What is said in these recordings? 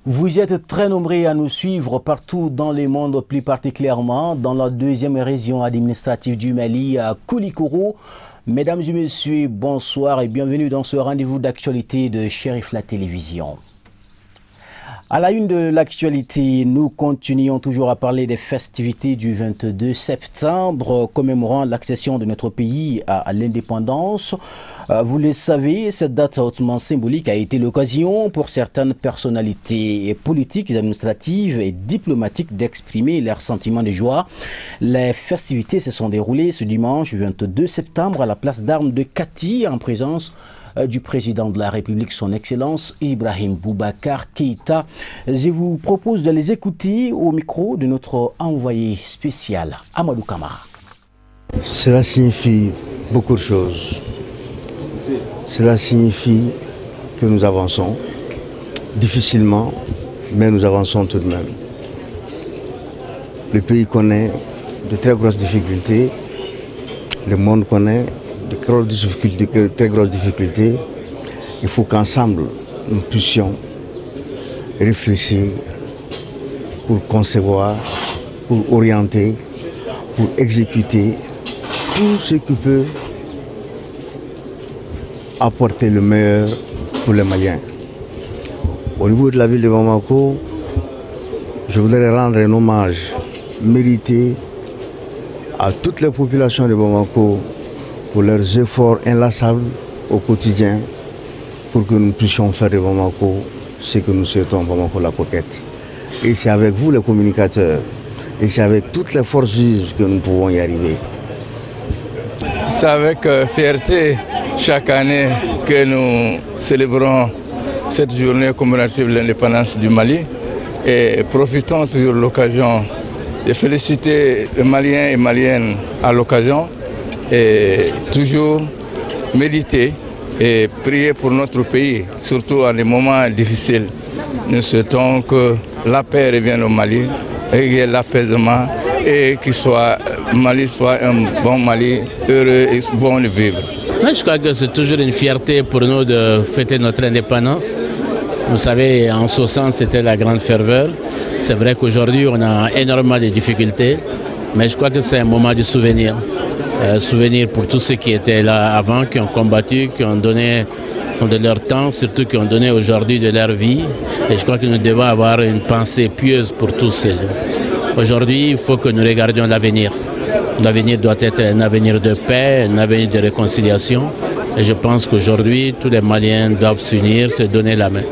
Vous êtes très nombreux à nous suivre partout dans le monde, plus particulièrement dans la deuxième région administrative du Mali, à Koulikoro. Mesdames et messieurs, bonsoir et bienvenue dans ce rendez-vous d'actualité de Cherif la télévision. À la une de l'actualité, nous continuons toujours à parler des festivités du 22 septembre, commémorant l'accession de notre pays à l'indépendance. Vous le savez, cette date hautement symbolique a été l'occasion pour certaines personnalités politiques, administratives et diplomatiques d'exprimer leurs sentiments de joie. Les festivités se sont déroulées ce dimanche 22 septembre à la place d'armes de Kati en présence du président de la République, son Excellence Ibrahim Boubacar Keïta. Je vous propose de les écouter au micro de notre envoyé spécial, Amadou Kamara. Cela signifie beaucoup de choses. Cela signifie que nous avançons, difficilement, mais nous avançons tout de même. Le pays connaît de très grosses difficultés, le monde connaît de très grosses difficultés. Il faut qu'ensemble, nous puissions réfléchir pour concevoir, pour orienter, pour exécuter tout ce qui peut apporter le meilleur pour les Maliens. Au niveau de la ville de Bamako, je voudrais rendre un hommage mérité à toutes les populations de Bamako pour leurs efforts inlassables au quotidien pour que nous puissions faire de Bamako ce que nous souhaitons, Bamako la coquette. Et c'est avec vous les communicateurs, et c'est avec toutes les forces vives que nous pouvons y arriver. C'est avec fierté chaque année que nous célébrons cette journée commémorative de l'indépendance du Mali et profitons toujours de l'occasion de féliciter les Maliens et Maliennes à l'occasion et toujours méditer et prier pour notre pays, surtout à des moments difficiles. Nous souhaitons que la paix revienne au Mali, et qu'il y ait l'apaisement et que Mali soit un bon Mali, heureux et bon de vivre. Je crois que c'est toujours une fierté pour nous de fêter notre indépendance. Vous savez, en 60, c'était la grande ferveur. C'est vrai qu'aujourd'hui, on a énormément de difficultés, mais je crois que c'est un moment de souvenir. Souvenir pour tous ceux qui étaient là avant, qui ont combattu, qui ont donné de leur temps, surtout qui ont donné aujourd'hui de leur vie. Et je crois que nous devons avoir une pensée pieuse pour tous ces gens. Aujourd'hui, il faut que nous regardions l'avenir. L'avenir doit être un avenir de paix, un avenir de réconciliation. Et je pense qu'aujourd'hui, tous les Maliens doivent s'unir, se donner la main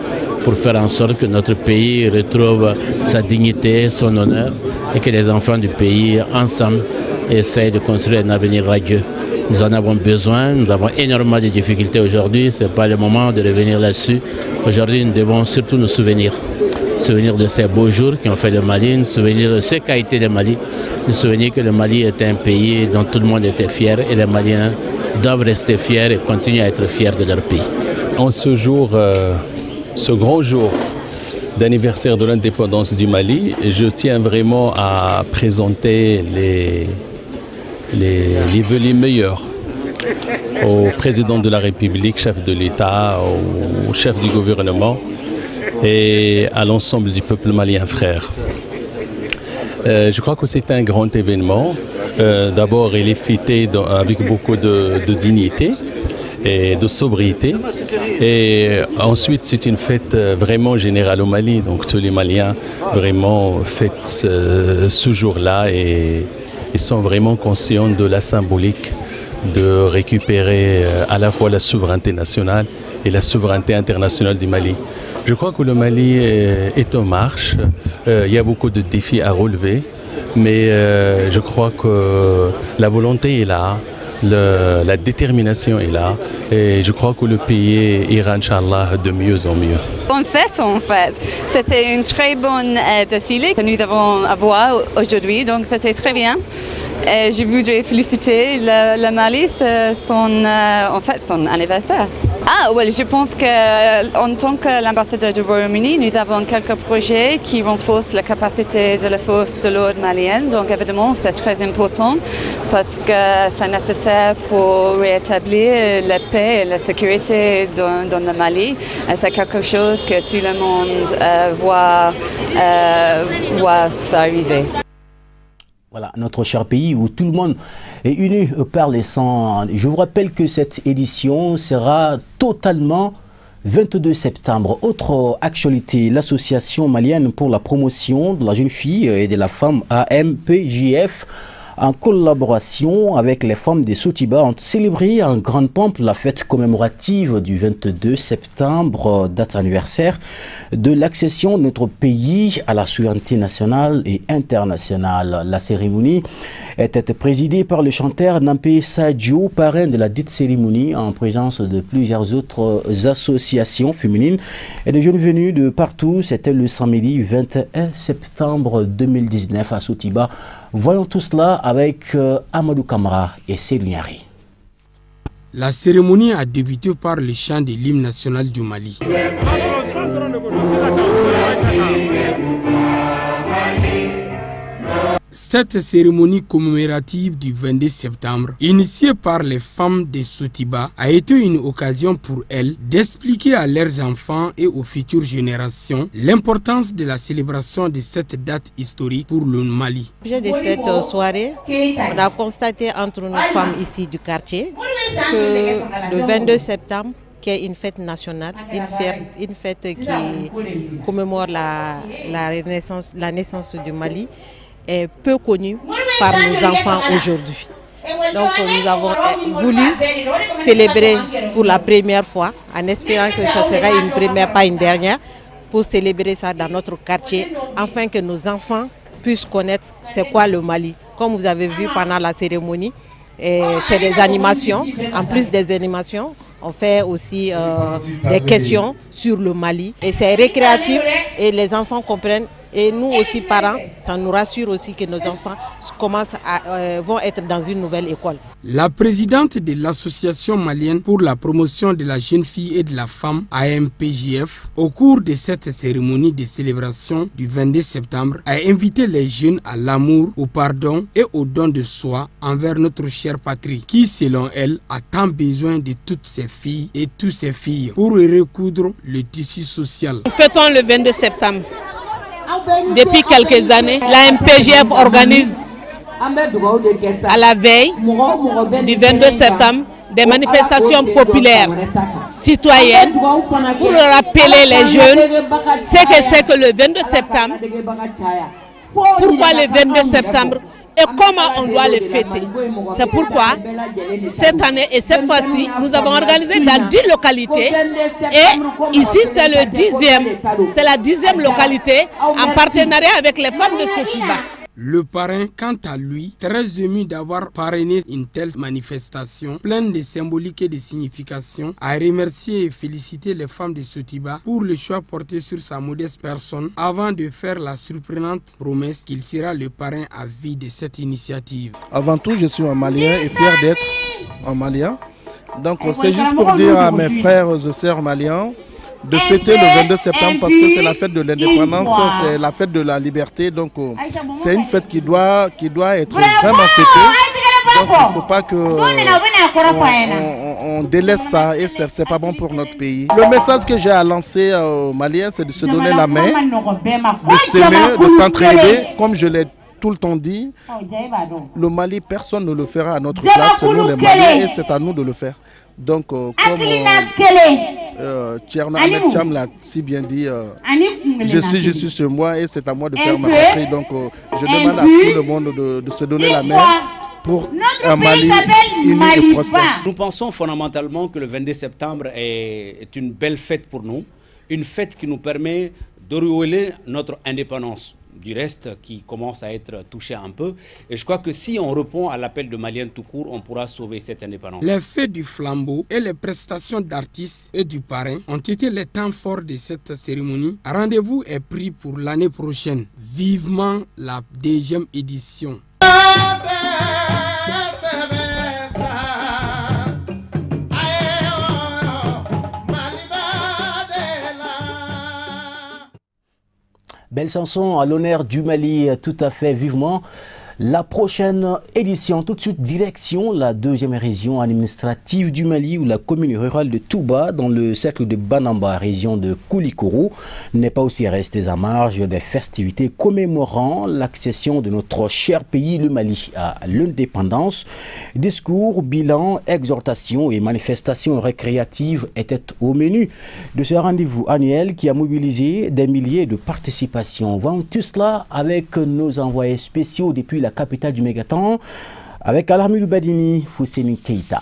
pour faire en sorte que notre pays retrouve sa dignité, son honneur et que les enfants du pays, ensemble, essayent de construire un avenir radieux. Nous en avons besoin, nous avons énormément de difficultés aujourd'hui, ce n'est pas le moment de revenir là-dessus. Aujourd'hui, nous devons surtout nous souvenir de ces beaux jours qui ont fait le Mali, nous souvenir de ce qu'a été le Mali, nous souvenir que le Mali était un pays dont tout le monde était fier et les Maliens doivent rester fiers et continuer à être fiers de leur pays. En ce jour, ce grand jour d'anniversaire de l'indépendance du Mali, je tiens vraiment à présenter les vœux les meilleurs au président de la République, chef de l'État, au chef du gouvernement et à l'ensemble du peuple malien frère. Je crois que c'est un grand événement. D'abord, il est fêté avec beaucoup de dignité et de sobriété. Et ensuite, c'est une fête vraiment générale au Mali. Donc tous les Maliens vraiment fêtent ce jour-là et ils sont vraiment conscients de la symbolique de récupérer à la fois la souveraineté nationale et la souveraineté internationale du Mali. Je crois que le Mali est en marche. Il y a beaucoup de défis à relever, mais je crois que la volonté est là, la détermination est là, et je crois que le pays ira, Inch'Allah, de mieux en mieux. Bonne fête en fait. C'était une très bonne défilé que nous avons à voir aujourd'hui, donc c'était très bien. Et je voudrais féliciter le Mali, son anniversaire. Ah oui, je pense qu'en tant que l'ambassadeur du Royaume-Uni, nous avons quelques projets qui renforcent la capacité de la force de l'ordre malienne. Donc évidemment, c'est très important parce que c'est nécessaire pour rétablir la paix et la sécurité dans le Mali. C'est quelque chose que tout le monde voit arriver. Voilà, notre cher pays où tout le monde est uni par les sangs. Je vous rappelle que cette édition sera totalement 22 septembre. Autre actualité, l'association malienne pour la promotion de la jeune fille et de la femme AMPJF, en collaboration avec les femmes des Sotiba, ont célébré en grande pompe la fête commémorative du 22 septembre, date anniversaire de l'accession de notre pays à la souveraineté nationale et internationale. La cérémonie était présidée par le chanteur Nampé Sadio, parrain de la dite cérémonie, en présence de plusieurs autres associations féminines et de jeunes venus de partout. C'était le samedi 21 septembre 2019 à Sotiba. Voyons tout cela avec Amadou Kamara et Céline. La cérémonie a débuté par le chant de l'hymne national du Mali. Cette cérémonie commémorative du 22 septembre, initiée par les femmes de Sotiba, a été une occasion pour elles d'expliquer à leurs enfants et aux futures générations l'importance de la célébration de cette date historique pour le Mali. L'objet de cette soirée, on a constaté entre nos femmes ici du quartier que le 22 septembre, qui est une fête nationale, une fête qui commémore la naissance du Mali, est peu connue par nos enfants aujourd'hui. Donc nous avons voulu célébrer pour la première fois, en espérant que ce sera une première, pas une dernière, pour célébrer ça dans notre quartier, afin que nos enfants puissent connaître c'est quoi le Mali. Comme vous avez vu pendant la cérémonie, c'est des animations, en plus des animations, on fait aussi des questions sur le Mali. Et c'est récréatif et les enfants comprennent. Et nous aussi, parents, ça nous rassure aussi que nos enfants vont être dans une nouvelle école. La présidente de l'association malienne pour la promotion de la jeune fille et de la femme, AMPJF, au cours de cette cérémonie de célébration du 22 septembre, a invité les jeunes à l'amour, au pardon et au don de soi envers notre chère patrie, qui, selon elle, a tant besoin de toutes ses filles et tous ses filles pour recoudre le tissu social. Nous fêtons le 22 septembre. Depuis quelques années, la MPGF organise à la veille du 22 septembre des manifestations populaires citoyennes pour rappeler les jeunes ce que c'est que le 22 septembre, pourquoi le 22 septembre et comment on doit le fêter. C'est pourquoi cette année et cette fois-ci, nous avons organisé dans 10 localités et ici c'est la 10e localité en partenariat avec les femmes de Sotiba. Le parrain, quant à lui, très ému d'avoir parrainé une telle manifestation, pleine de symbolique et de signification, a remercié et félicité les femmes de Sotiba pour le choix porté sur sa modeste personne avant de faire la surprenante promesse qu'il sera le parrain à vie de cette initiative. Avant tout, je suis un Malien et fier d'être un Malien. Donc c'est juste pour dire à mes frères et sœurs maliens de fêter le 22 septembre parce que c'est la fête de l'indépendance, c'est la fête de la liberté. Donc c'est une fête qui doit être vraiment fêtée. Donc il ne faut pas qu'on délaisse ça et c'est pas bon pour notre pays. Le message que j'ai à lancer aux Maliens, c'est de se donner la main, de s'aimer, de s'entraider, comme je l'ai tout le temps dit. Le Mali, personne ne le fera à notre place, c'est nous les Maliens et c'est à nous de le faire. Donc, comme Tcherna Ahmed Cham l'a si bien dit, je suis chez moi et c'est à moi de faire ma patrie. Donc, je demande à tout le monde de se donner la main pour un Mali uni et prospère. Nous pensons fondamentalement que le 22 septembre est une belle fête pour nous, une fête qui nous permet de renouveler notre indépendance. Du reste qui commence à être touché un peu. Et je crois que si on répond à l'appel de Maliens tout court, on pourra sauver cette indépendance. Les fêtes du flambeau et les prestations d'artistes et du parrain ont été les temps forts de cette cérémonie. Rendez-vous est pris pour l'année prochaine. Vivement la 2e édition. Belle chanson à l'honneur du Mali, tout à fait vivement. La prochaine édition, tout de suite, direction la deuxième région administrative du Mali où la commune rurale de Touba, dans le cercle de Banamba, région de Koulikoro, n'est pas aussi restée à marge des festivités commémorant l'accession de notre cher pays, le Mali, à l'indépendance. Discours, bilan, exhortations et manifestations récréatives étaient au menu de ce rendez-vous annuel qui a mobilisé des milliers de participations. Voyons tout cela avec nos envoyés spéciaux depuis la capitale du Mégaton, avec Alarmilou Badini, Fousseni Keïta.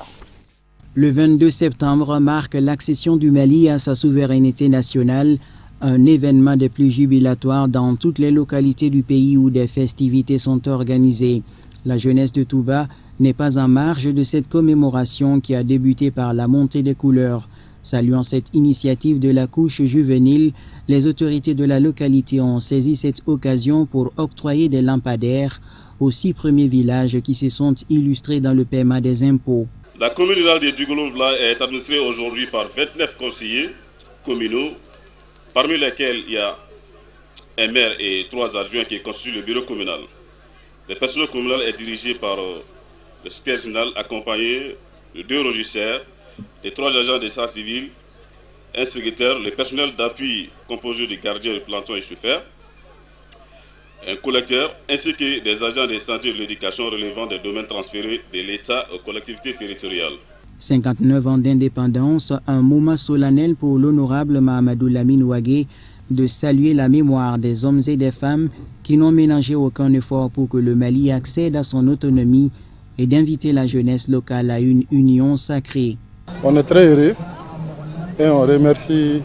Le 22 septembre marque l'accession du Mali à sa souveraineté nationale, un événement des plus jubilatoires dans toutes les localités du pays où des festivités sont organisées. La jeunesse de Touba n'est pas en marge de cette commémoration qui a débuté par la montée des couleurs. Saluant cette initiative de la couche juvénile, les autorités de la localité ont saisi cette occasion pour octroyer des lampadaires aux 6 premiers villages qui se sont illustrés dans le paiement des impôts. La commune rurale de Dugolongla est administrée aujourd'hui par 29 conseillers communaux, parmi lesquels il y a un maire et 3 adjoints qui constituent le bureau communal. Le personnel communal est dirigé par le secrétaire général accompagné de 2 régisseurs, de 3 agents d'état civil, un secrétaire, le personnel d'appui composé de gardiens de plantons et chauffeurs, un collecteur, ainsi que des agents de santé et de l'éducation relevant des domaines transférés de l'État aux collectivités territoriales. 59 ans d'indépendance, un moment solennel pour l'honorable Mahamadou Lamine Ouagué de saluer la mémoire des hommes et des femmes qui n'ont ménagé aucun effort pour que le Mali accède à son autonomie et d'inviter la jeunesse locale à une union sacrée. On est très heureux et on remercie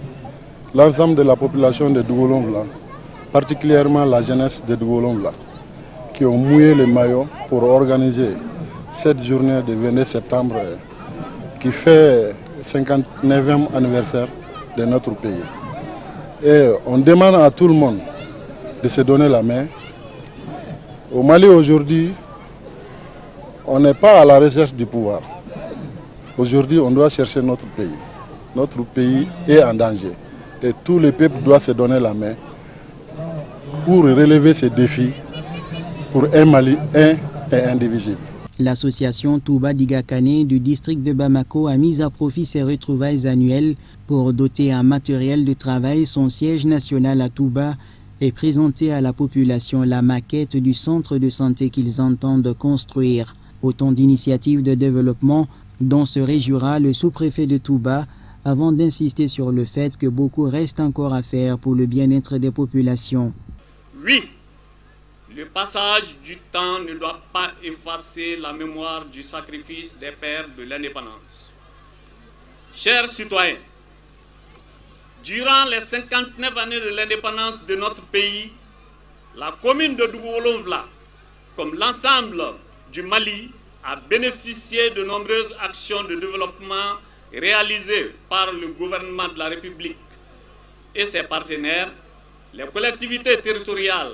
l'ensemble de la population de Dugolongla, particulièrement la jeunesse de Dugolongla, qui ont mouillé le maillot pour organiser cette journée du 22 septembre qui fait le 59e anniversaire de notre pays. Et on demande à tout le monde de se donner la main. Au Mali aujourd'hui, on n'est pas à la recherche du pouvoir. Aujourd'hui, on doit chercher notre pays. Notre pays est en danger. Et tout le peuple doit se donner la main pour relever ces défis pour un Mali un et indivisible. L'association Touba Digakane du district de Bamako a mis à profit ses retrouvailles annuelles pour doter en matériel de travail son siège national à Touba et présenter à la population la maquette du centre de santé qu'ils entendent construire. Autant d'initiatives de développement dont se réjouira le sous-préfet de Touba avant d'insister sur le fait que beaucoup reste encore à faire pour le bien-être des populations. Oui, le passage du temps ne doit pas effacer la mémoire du sacrifice des pères de l'indépendance. Chers citoyens, durant les 59 années de l'indépendance de notre pays, la commune de Dugolongla, comme l'ensemble du Mali, a bénéficié de nombreuses actions de développement réalisées par le gouvernement de la République et ses partenaires, les collectivités territoriales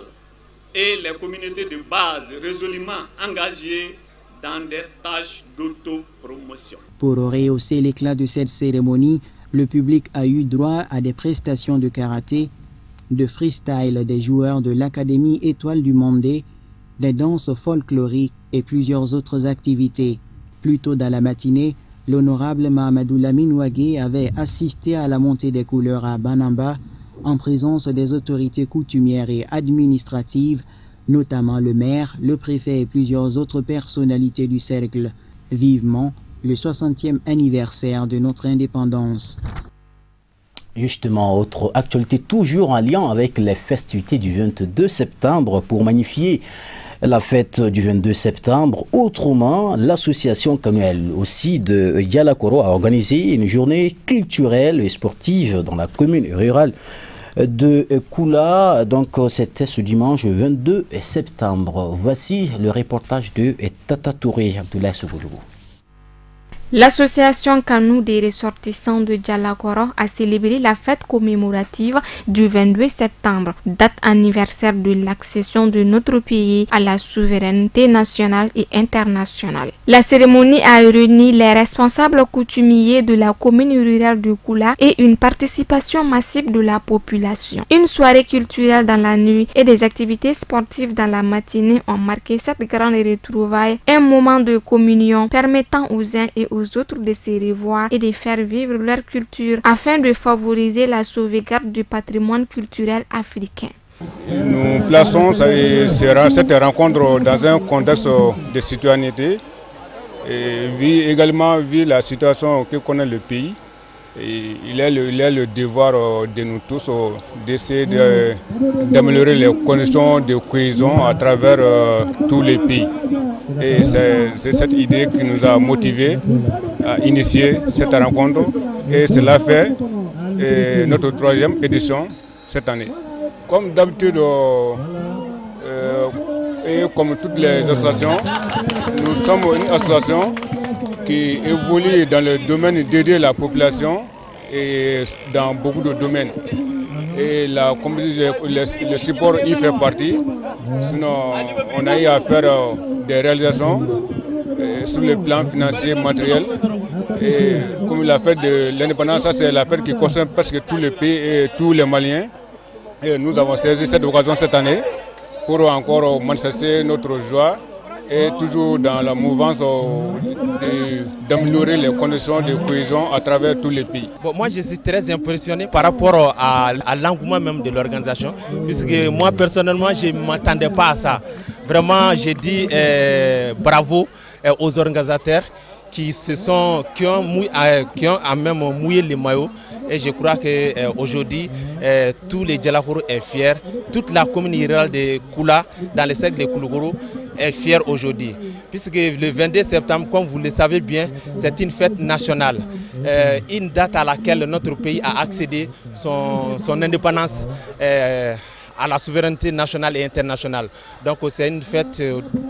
et les communautés de base résolument engagées dans des tâches d'autopromotion. Pour rehausser l'éclat de cette cérémonie, le public a eu droit à des prestations de karaté, de freestyle des joueurs de l'Académie Étoile du Mandé, des danses folkloriques et plusieurs autres activités. Plus tôt dans la matinée, l'honorable Mahamadou Lamine Ouagué avait assisté à la montée des couleurs à Banamba en présence des autorités coutumières et administratives, notamment le maire, le préfet et plusieurs autres personnalités du cercle. Vivement le 60e anniversaire de notre indépendance. Justement, autre actualité toujours en lien avec les festivités du 22 septembre pour magnifier la fête du 22 septembre. Autrement, l'association comme elle aussi de Dialakoro a organisé une journée culturelle et sportive dans la commune rurale de Koula. Donc c'était ce dimanche 22 septembre. Voici le reportage de Tata Touré Abdoulaye Sougoulou. L'association Kanou des ressortissants de Djalakoro a célébré la fête commémorative du 22 septembre, date anniversaire de l'accession de notre pays à la souveraineté nationale et internationale. La cérémonie a réuni les responsables coutumiers de la commune rurale de Koula et une participation massive de la population. Une soirée culturelle dans la nuit et des activités sportives dans la matinée ont marqué cette grande retrouvaille, un moment de communion permettant aux uns et aux autres de se revoir et de faire vivre leur culture afin de favoriser la sauvegarde du patrimoine culturel africain. Nous plaçons cette rencontre dans un contexte de citoyenneté et également vu la situation que connaît le pays. Et il est le devoir de nous tous d'essayer d'améliorer les conditions de cohésion à travers tous les pays. Et c'est cette idée qui nous a motivés à initier cette rencontre et cela fait notre 3e édition cette année. Comme d'habitude et comme toutes les associations, nous sommes une association qui évolue dans le domaine d'aider la population et dans beaucoup de domaines. Et le support y fait partie. Sinon, on a eu à faire des réalisations sur le plan financier, matériel. Et comme la fête de l'indépendance, ça c'est la fête qui concerne presque tous les pays et tous les Maliens. Et nous avons saisi cette occasion cette année pour encore manifester notre joie et toujours dans la mouvance d'améliorer les conditions de cohésion à travers tous les pays. Bon, moi je suis très impressionné par rapport à l'engouement même de l'organisation, puisque moi personnellement je ne m'attendais pas à ça. Vraiment j'ai dit bravo aux organisateurs qui ont même mouillé les maillots. Et je crois qu'aujourd'hui, tous les Djalakoro sont fiers. Toute la commune rurale de Koula, dans le cercle de Koulougourou, est fière aujourd'hui. Puisque le 22 septembre, comme vous le savez bien, c'est une fête nationale. Une date à laquelle notre pays a accédé son indépendance à la souveraineté nationale et internationale. Donc c'est une fête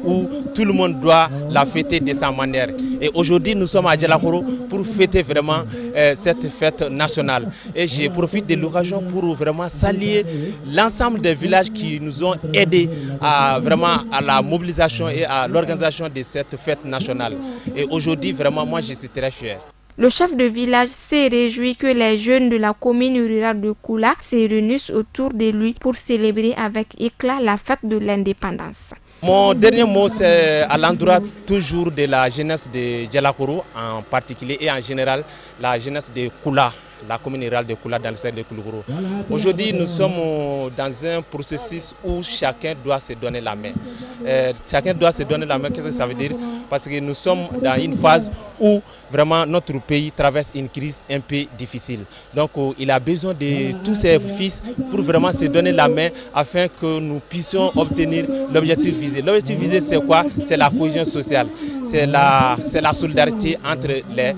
où tout le monde doit la fêter de sa manière. Et aujourd'hui nous sommes à Djalakoro pour fêter vraiment cette fête nationale. Et je profite de l'occasion pour vraiment saluer l'ensemble des villages qui nous ont aidés à la mobilisation et à l'organisation de cette fête nationale. Et aujourd'hui vraiment moi je suis très fier. Le chef de village s'est réjoui que les jeunes de la commune rurale de Koula se réunissent autour de lui pour célébrer avec éclat la fête de l'indépendance. Mon dernier mot, c'est à l'endroit toujours de la jeunesse de Djalakoro en particulier et en général la jeunesse de Koula, la commune rurale de Koula dans le cercle de Koulougourou. Aujourd'hui, nous sommes dans un processus où chacun doit se donner la main. Chacun doit se donner la main, qu'est-ce que ça veut dire? Parce que nous sommes dans une phase où vraiment notre pays traverse une crise un peu difficile. Donc il a besoin de tous ses fils pour vraiment se donner la main afin que nous puissions obtenir l'objectif visé. L'objectif visé c'est quoi? C'est la cohésion sociale, c'est la solidarité entre les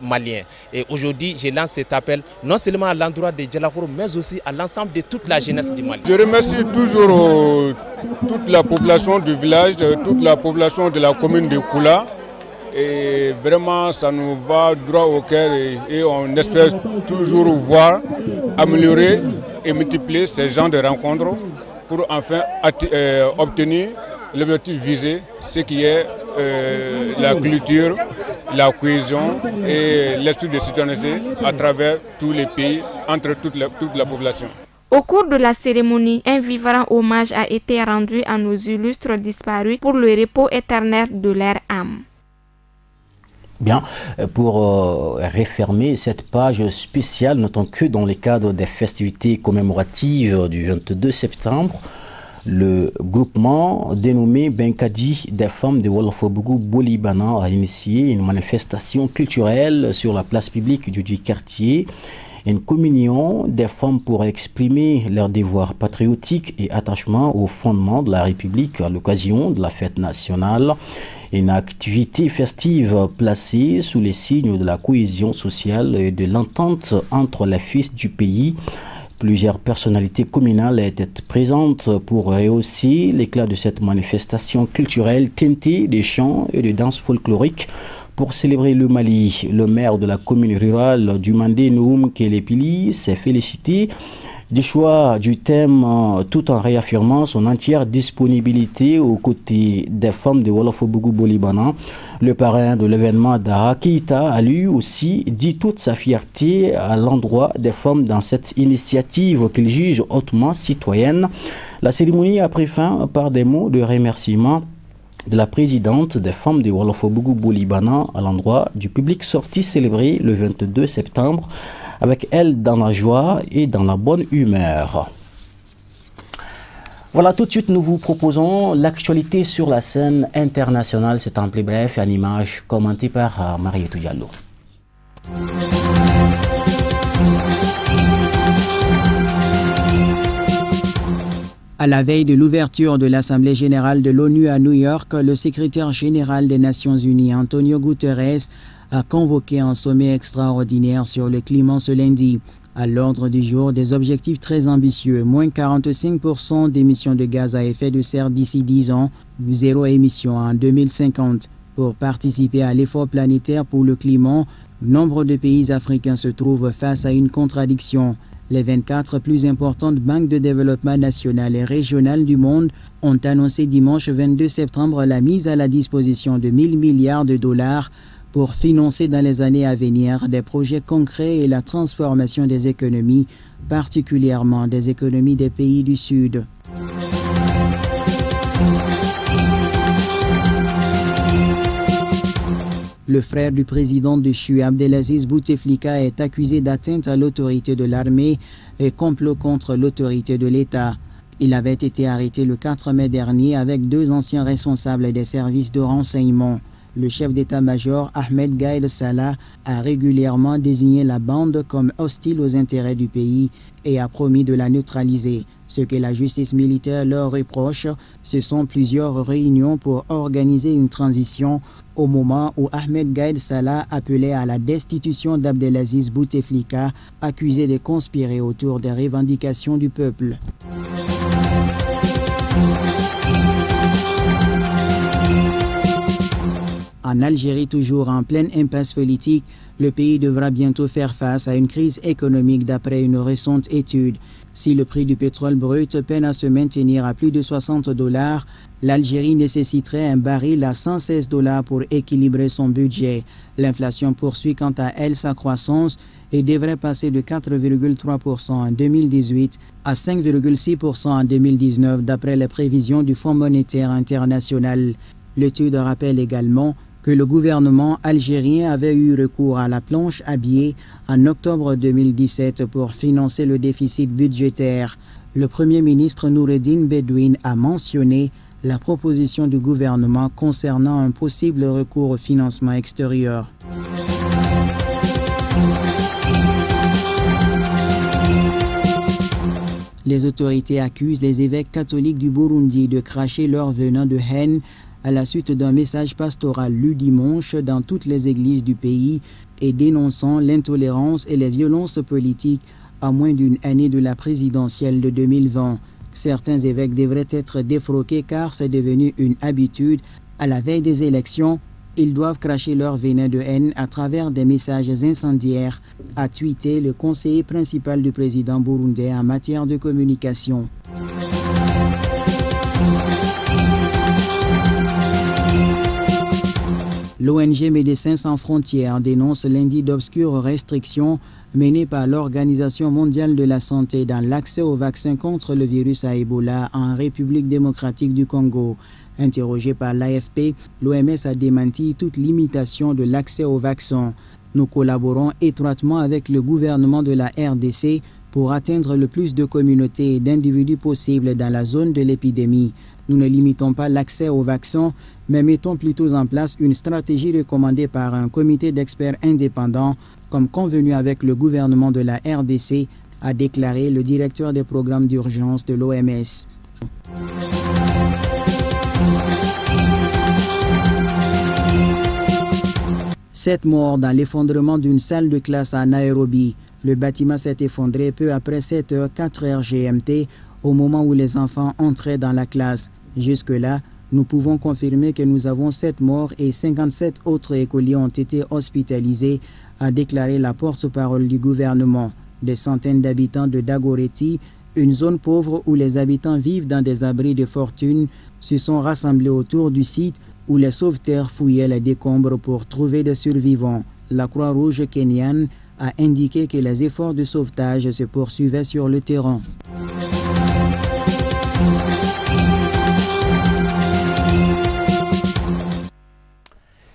Maliens. Et aujourd'hui je lance cet appel non seulement à l'endroit de Djalakoro mais aussi à l'ensemble de toute la jeunesse du Mali. Je remercie toujours toute la population du village, toute la population de la commune de Koula. Et vraiment ça nous va droit au cœur et on espère toujours voir améliorer et multiplier ces genres de rencontres pour enfin obtenir l'objectif visé, ce qui est la culture, la cohésion et l'esprit de citoyenneté à travers tous les pays, entre toute la population. Au cours de la cérémonie, un vibrant hommage a été rendu à nos illustres disparus pour le repos éternel de leur âme. Bien, pour refermer cette page spéciale, notons que dans le cadre des festivités commémoratives du 22 septembre, le groupement dénommé Benkadi des femmes de Wolofobougou Bolibana a initié une manifestation culturelle sur la place publique du quartier. Une communion des femmes pour exprimer leur devoir patriotique et attachement au fondement de la République à l'occasion de la fête nationale. Une activité festive placée sous les signes de la cohésion sociale et de l'entente entre les fils du pays. Plusieurs personnalités communales étaient présentes pour rehausser l'éclat de cette manifestation culturelle teintée de chants et de danses folkloriques pour célébrer le Mali. Le maire de la commune rurale du Mandé, Noum Kelepili, s'est félicité du choix du thème tout en réaffirmant son entière disponibilité aux côtés des femmes de Wolof-Bougou Libanan. Le parrain de l'événement, Daha Keïta, a lui aussi dit toute sa fierté à l'endroit des femmes dans cette initiative qu'il juge hautement citoyenne. La cérémonie a pris fin par des mots de remerciement de la présidente des femmes de Wolof-Bougou Libanan à l'endroit du public sorti célébrer le 22 septembre avec elle dans la joie et dans la bonne humeur. Voilà, tout de suite, nous vous proposons l'actualité sur la scène internationale. C'est en plus bref et en image commentée par Marietou Diallo. À la veille de l'ouverture de l'Assemblée générale de l'ONU à New York, le secrétaire général des Nations Unies, Antonio Guterres, a convoqué un sommet extraordinaire sur le climat ce lundi. À l'ordre du jour, des objectifs très ambitieux, moins 45% d'émissions de gaz à effet de serre d'ici 10 ans, zéro émission en 2050. Pour participer à l'effort planétaire pour le climat, nombre de pays africains se trouvent face à une contradiction. Les 24 plus importantes banques de développement nationales et régionales du monde ont annoncé dimanche 22 septembre la mise à la disposition de 1000 milliards de dollars pour financer dans les années à venir des projets concrets et la transformation des économies, particulièrement des économies des pays du Sud. Le frère du président déchu, Abdelaziz Bouteflika, est accusé d'atteinte à l'autorité de l'armée et complot contre l'autorité de l'État. Il avait été arrêté le 4 mai dernier avec 2 anciens responsables des services de renseignement. Le chef d'état-major Ahmed Gaïd Salah a régulièrement désigné la bande comme hostile aux intérêts du pays et a promis de la neutraliser. Ce que la justice militaire leur reproche, ce sont plusieurs réunions pour organiser une transition au moment où Ahmed Gaïd Salah appelait à la destitution d'Abdelaziz Bouteflika, accusé de conspirer autour des revendications du peuple. En Algérie, toujours en pleine impasse politique, le pays devra bientôt faire face à une crise économique d'après une récente étude. Si le prix du pétrole brut peine à se maintenir à plus de $60, l'Algérie nécessiterait un baril à $116 pour équilibrer son budget. L'inflation poursuit quant à elle sa croissance et devrait passer de 4,3% en 2018 à 5,6% en 2019 d'après les prévisions du Fonds monétaire international. L'étude rappelle également que le gouvernement algérien avait eu recours à la planche à billets en octobre 2017 pour financer le déficit budgétaire. Le Premier ministre Noureddine Bedouine a mentionné la proposition du gouvernement concernant un possible recours au financement extérieur. Les autorités accusent les évêques catholiques du Burundi de cracher leur venin de haine à la suite d'un message pastoral lu dimanche dans toutes les églises du pays et dénonçant l'intolérance et les violences politiques à moins d'une année de la présidentielle de 2020. Certains évêques devraient être défroqués car c'est devenu une habitude. À la veille des élections, ils doivent cracher leur venin de haine à travers des messages incendiaires, a tweeté le conseiller principal du président burundais en matière de communication. L'ONG Médecins sans frontières dénonce lundi d'obscures restrictions menées par l'Organisation mondiale de la santé dans l'accès au vaccin contre le virus à Ebola en République démocratique du Congo. Interrogé par l'AFP, l'OMS a démenti toute limitation de l'accès au vaccin. Nous collaborons étroitement avec le gouvernement de la RDC pour atteindre le plus de communautés et d'individus possibles dans la zone de l'épidémie. Nous ne limitons pas l'accès au vaccin, mais mettons plutôt en place une stratégie recommandée par un comité d'experts indépendants, comme convenu avec le gouvernement de la RDC, a déclaré le directeur des programmes d'urgence de l'OMS. Sept morts dans l'effondrement d'une salle de classe à Nairobi. Le bâtiment s'est effondré peu après 7h, 4h GMT, au moment où les enfants entraient dans la classe. Jusque-là, nous pouvons confirmer que nous avons 7 morts et 57 autres écoliers ont été hospitalisés, a déclaré la porte-parole du gouvernement. Des centaines d'habitants de Dagoretti, une zone pauvre où les habitants vivent dans des abris de fortune, se sont rassemblés autour du site où les sauveteurs fouillaient les décombres pour trouver des survivants. La Croix-Rouge kenyane a indiqué que les efforts de sauvetage se poursuivaient sur le terrain.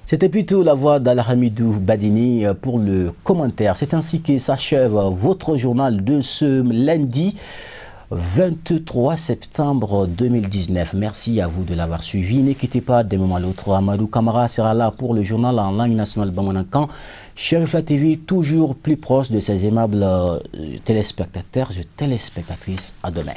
C'était plutôt la voix d'Al-Hamidou Badini pour le commentaire. C'est ainsi que s'achève votre journal de ce lundi 23 septembre 2019. Merci à vous de l'avoir suivi. Ne quittez pas d'un moment à l'autre. Amadou Kamara sera là pour le journal en langue nationale Bamanakan. Chérifa TV, toujours plus proche de ses aimables téléspectateurs et téléspectatrices. À demain.